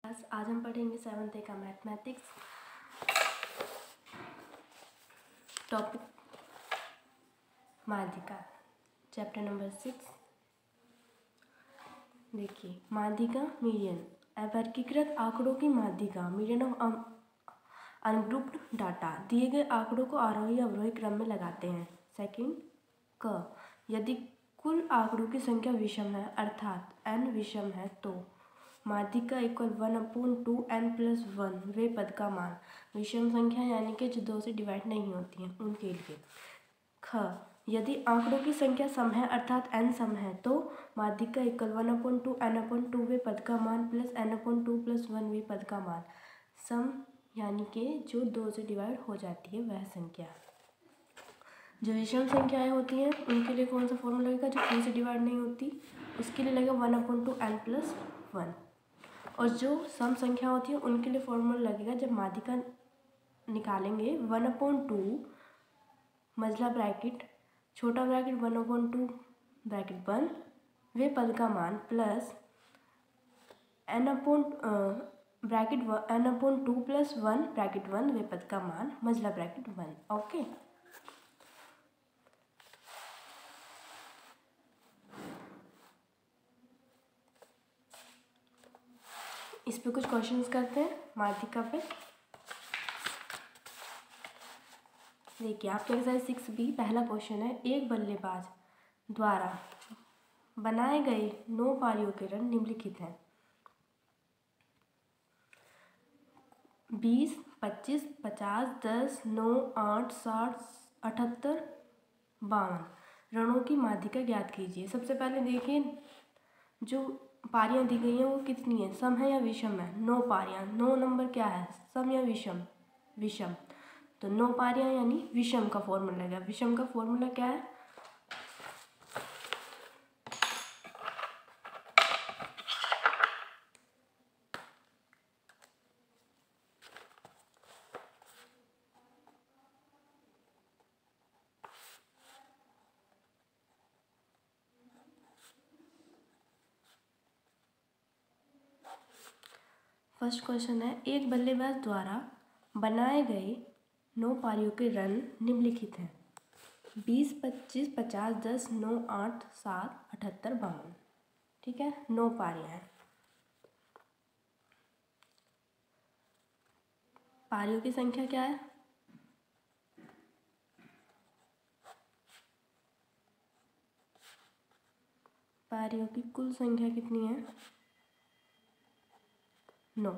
आज हम पढ़ेंगे 7th का मैथमेटिक्स टॉपिक माध्यिका चैप्टर नंबर 6। देखिए, माध्यिका मीडियन वर्गीकृत आंकड़ों की माध्यिका मीडियन ऑफ अनग्रुप्ड डाटा दिए गए आंकड़ों को आरोही अवरोही क्रम में लगाते हैं। सेकंड क यदि कुल आंकड़ों की संख्या विषम है अर्थात n विषम है तो माध्यिका इक्वल 1/2 n+1 वे पद का मान विषम संख्या यानी कि जो 2 से डिवाइड नहीं होती हैं उनके लिए। ख यदि आंकड़ों की संख्या सम है अर्थात n सम है तो माध्यिका इक्वल 1/2 n/2 वे पद का मान प्लस n/2 + 1 वे पद का मान सम यानी कि जो 2 से डिवाइड हो जाती है वह संख्या। जो विषम संख्याएं होती हैं उनके लिए कौन सा फॉर्मूला लगेगा? जो 3 से डिवाइड नहीं होती उसके लिए लगेगा 1/2 n+1। और जो सम संख्या होती है उनके लिए फॉर्मूला लगेगा जब माध्यिका निकालेंगे 1/2 मजला ब्रैकेट छोटा ब्रैकेट 1/2 ब्रैकेट 1 वे पद का मान प्लस ब्रैकेट n/2 + 1 ब्रैकेट 1 वे पद का मान मजला ब्रैकेट 1। ओके, इस पे कुछ क्वेश्चंस करते हैं माध्यिका पे। देखिए, आपके एक्सरसाइज 6B पहला क्वेश्चन है, एक बल्लेबाज द्वारा बनाए गए 9 पारियों के रन निम्नलिखित हैं। 20, 25, 50, 10, 9, 8, 60, 78, 52 रणों की माध्यिका ज्ञात कीजिए। सबसे पहले देखिए, जो पारियां दी गई हैं वो कितनी है, सम है या विषम है? 9 पारियां। 9 नंबर क्या है, सम या विषम? विषम। तो 9 पारियां यानी विषम का फॉर्मूला लगेगा। विषम का फॉर्मूला क्या है? फर्स्ट क्वेश्चन है, एक बल्लेबाज द्वारा बनाए गए 9 पारियों के रन निम्नलिखित हैं। 20, 25, 50, 10, 9, 8, 7, 78, 52। ठीक है, 9 पारियां हैं। पारियों की संख्या क्या है? पारियों की कुल संख्या कितनी है? 9।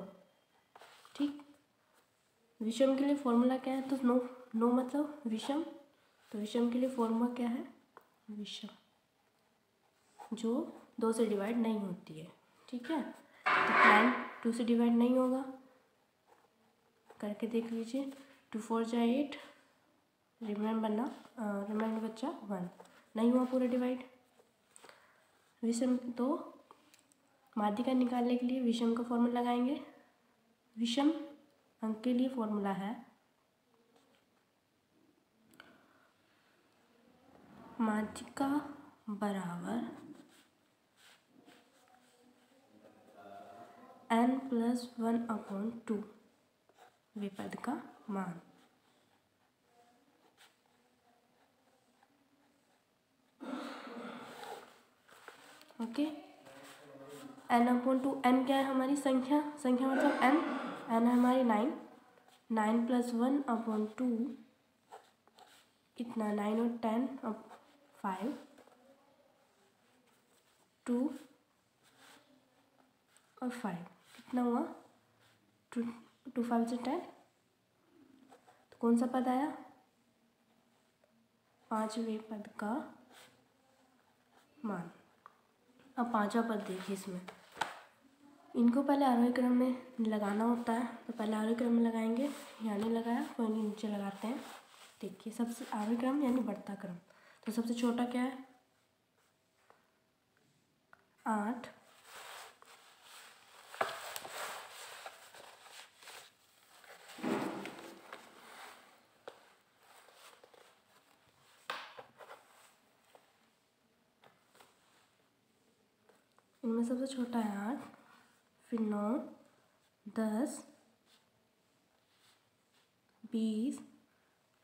ठीक, विषम के लिए फॉर्मूला क्या है? तो 9 मतलब विषम। तो विषम के लिए फॉर्मूला क्या है? विषम जो 2 से डिवाइड नहीं होती है। ठीक है, तो 9 2 से डिवाइड नहीं होगा, करके देख लीजिए। 2 4 जा 8, रिमेंबर बच्चा 1, नहीं हुआ पूरा डिवाइड। विषम तो माध्यिका निकालने के लिए विषम का फॉर्मूला लगाएंगे। विषम अंक के लिए फॉर्मूला है माध्यिका बराबर n+1/2 वे पद का मान। ओके, n/2 n क्या है? हमारी संख्या मतलब n है हमारी 9 + 1/2 कितना, 9 और 10 अब 5 2 और 5 कितना हुआ? 2 5 से 10, तो कौन सा पद आया? 5वें पद का मान। अब 5वां पद देखिए, इसमें इनको पहले आरोही क्रम में लगाना होता है, तो पहले आरोही क्रम में लगाएंगे। यहाँ नहीं लगाया, कोई नहीं, नीचे लगाते हैं। देखिए, सबसे आरोही क्रम यानी बढ़ता क्रम। तो सबसे छोटा क्या है? 8, इनमें सबसे छोटा है 8, फिर 9, 10, 20,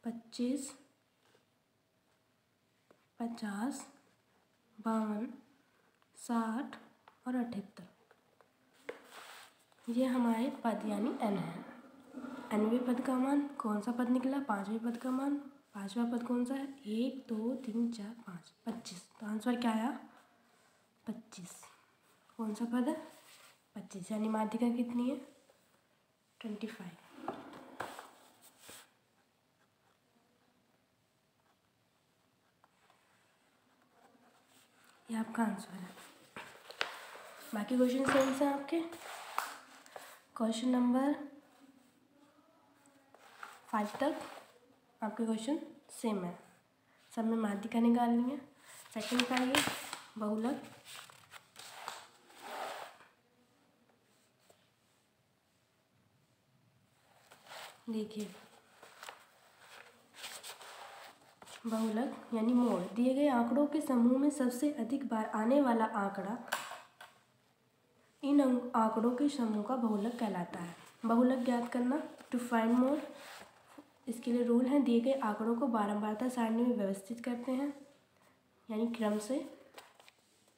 25, 50, 52, 60 और 78। ये हमारे पद यानी n है। nवें पद का मान कौन सा पद निकला? 5वें पद का मान। 5वां पद कौन सा है? 1, 2, 3, 4, 5, 25। तो आंसर क्या आया? 25। कौन सा पद है? 25। यानी माध्यिका कितनी है? 25। ये आपका आंसर है। बाकी क्वेश्चन सेम से आपके। क्वेश्चन नंबर 5 तक आपके क्वेश्चन सेम है। सब में माध्यिका निकालनी है। सेकंड का ये बहुलक। देखिए, बहुलक यानी मोड़। दिए गए आंकड़ों के समूह में सबसे अधिक बार आने वाला आंकड़ा इन आंकड़ों के समूह का बहुलक कहलाता है। बहुलक ज्ञात करना, टू फाइंड मोड। इसके लिए रूल है, दिए गए आंकड़ों को बारंबारता सारणी में व्यवस्थित करते हैं यानी क्रम से।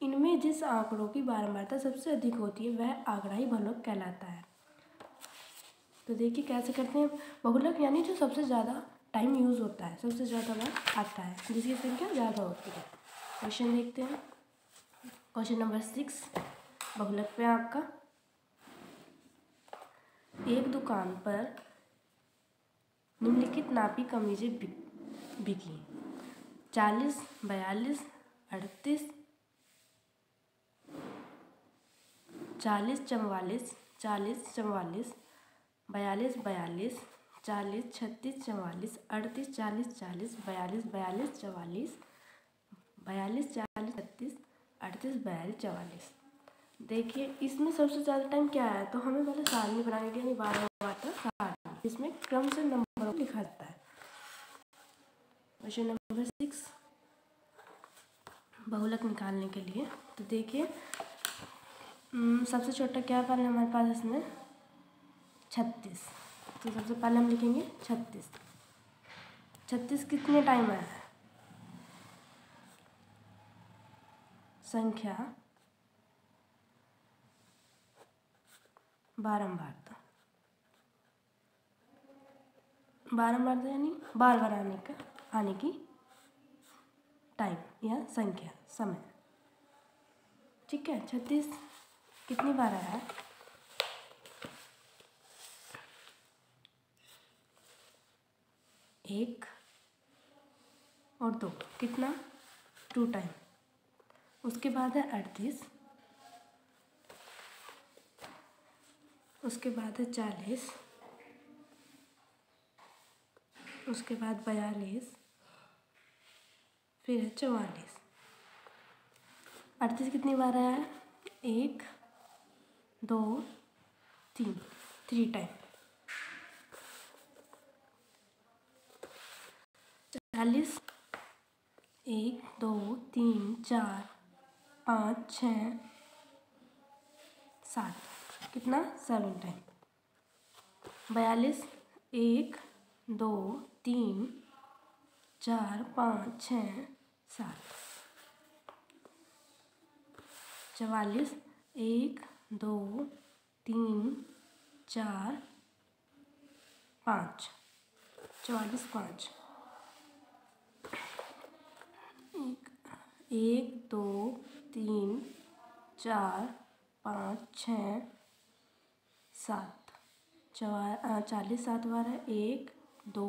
इनमें जिस आंकड़ों की बारंबारता सबसे अधिक होती है वह आंकड़ा ही बहुलक कहलाता है। तो देखिए कैसे करते हैं। बहुलक यानी जो सबसे ज़्यादा टाइम यूज़ होता है, सबसे ज़्यादा बार आता है, जिसकी संख्या ज़्यादा होती है। क्वेश्चन देखते हैं। क्वेश्चन नंबर 6 बहुलक पे आपका। एक दुकान पर निम्नलिखित नापी कमीजें बिकी: 40, 42, 38, 40, 44, 40, 44, 42, 42, 40, 36, 44, 38, 40, 40, 42, 42, 44, 42, 40, 36, 38, 42, 44। देखिए इसमें सबसे ज़्यादा टाइम क्या है? तो हमें पहले सारणी बनाने के लिए बारंबारता सारणी, जिसमें क्रम से नंबरों को लिखा जाता है। क्वेश्चन नंबर 6 बहुलक निकालने के लिए। तो देखिए सबसे छोटा क्या पहले हमारे पास इसमें 36। तो सबसे पहले हम लिखेंगे 36। 36 कितने टाइम आया है? संख्या बारंबारता। बारंबारता यानी बार बार आने की टाइम या संख्या, समय। ठीक है, 36 कितनी बार आया है? 1 और 2, कितना? 2 टाइम। उसके बाद है 38, उसके बाद है 40, उसके बाद 42, फिर है 44। 38 कितनी बार आया है? 1, 2, 3, 3 टाइम। 40, 1, 2, 3, 4, 5, 6, 7, कितना? 7 टाइम। 42, 1, 2, 3, 4, 5, 6, 7। 44, 1, 2, 3, 4, 5, 44, 5। 1, 2, 3, 4, 5, 6, 7। 40 7 बार है। 1, 2,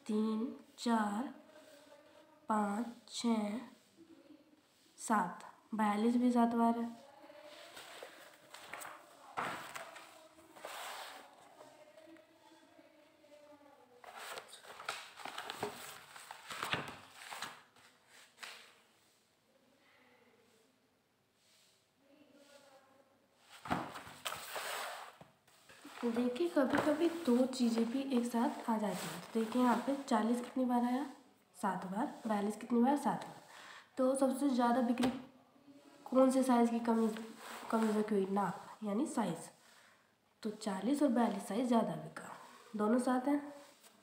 3, 4, 5, 6, 7। 42 भी 7 बार है। देखिए कभी कभी 2 चीज़ें भी एक साथ आ जाती हैं। देखिए यहाँ पे 40 कितनी बार आया? 7 बार। 42 कितनी बार? 7 बार। तो सबसे ज़्यादा बिक्री कौन से साइज़ की कमीज रखी हुई? नाप यानी साइज़। तो 40 और 42 साइज ज़्यादा बिका, दोनों साथ हैं।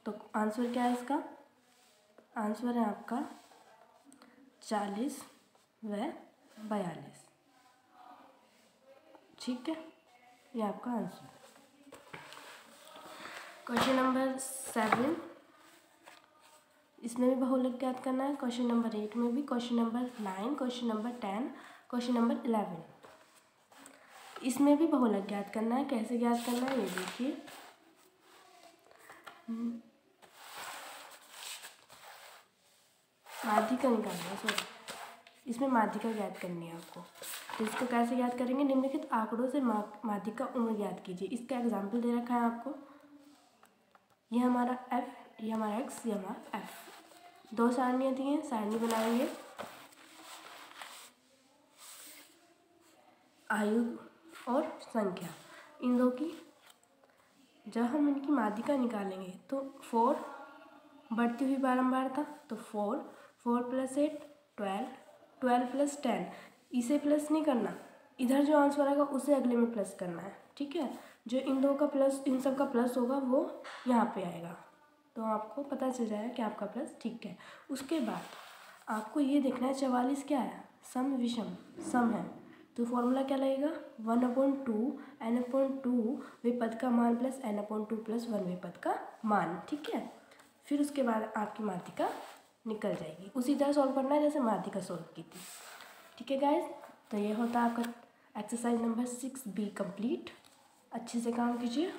तो आंसर क्या है इसका? आंसर है आपका 40 व 42। ठीक है, ये आपका आंसर। क्वेश्चन नंबर 7, इसमें भी बहुलक ज्ञात करना है। क्वेश्चन नंबर 8 में भी, question number 9, question number 10, question number 11, इसमें भी बहुलक ज्ञात करना है। कैसे ज्ञात करना है ये देखिए। माध्यिका निकालना है, सॉरी, इसमें माध्यिका ज्ञात करनी है आपको। तो इसको कैसे ज्ञात करेंगे? निम्नलिखित आंकड़ों से माध्यिका उम्र ज्ञात कीजिए। इसका एग्जाम्पल दे रखा है आपको। ये हमारा f, ये हमारा x, ये हमारा f। दो सारणियाँ दी हैं, सारणी बनाएंगे। आयु और संख्या, इन दो की जब हम इनकी माध्यिका निकालेंगे तो 4 बढ़ती हुई बारंबारता, तो 4 + 8 12, 12 + 10, इसे प्लस नहीं करना, इधर जो आंसर आएगा उसे अगले में प्लस करना है। ठीक है, जो इन दो का प्लस, इन सब का प्लस होगा वो यहाँ पे आएगा, तो आपको पता चल जाएगा कि आपका प्लस ठीक है। उसके बाद आपको ये देखना है 44 क्या है? सम विषम सम है, तो फॉर्मूला क्या लगेगा? 1/2 n/2 वे पद का मान प्लस n/2 + 1 वे पद का मान। ठीक है, फिर उसके बाद आपकी माध्यिका निकल जाएगी। उसी तरह सॉल्व करना है जैसे माध्यिका सॉल्व की थी। ठीक है गाइस, तो ये होता है आपका एक्सरसाइज नंबर 6B कंप्लीट। अच्छे से काम कीजिए।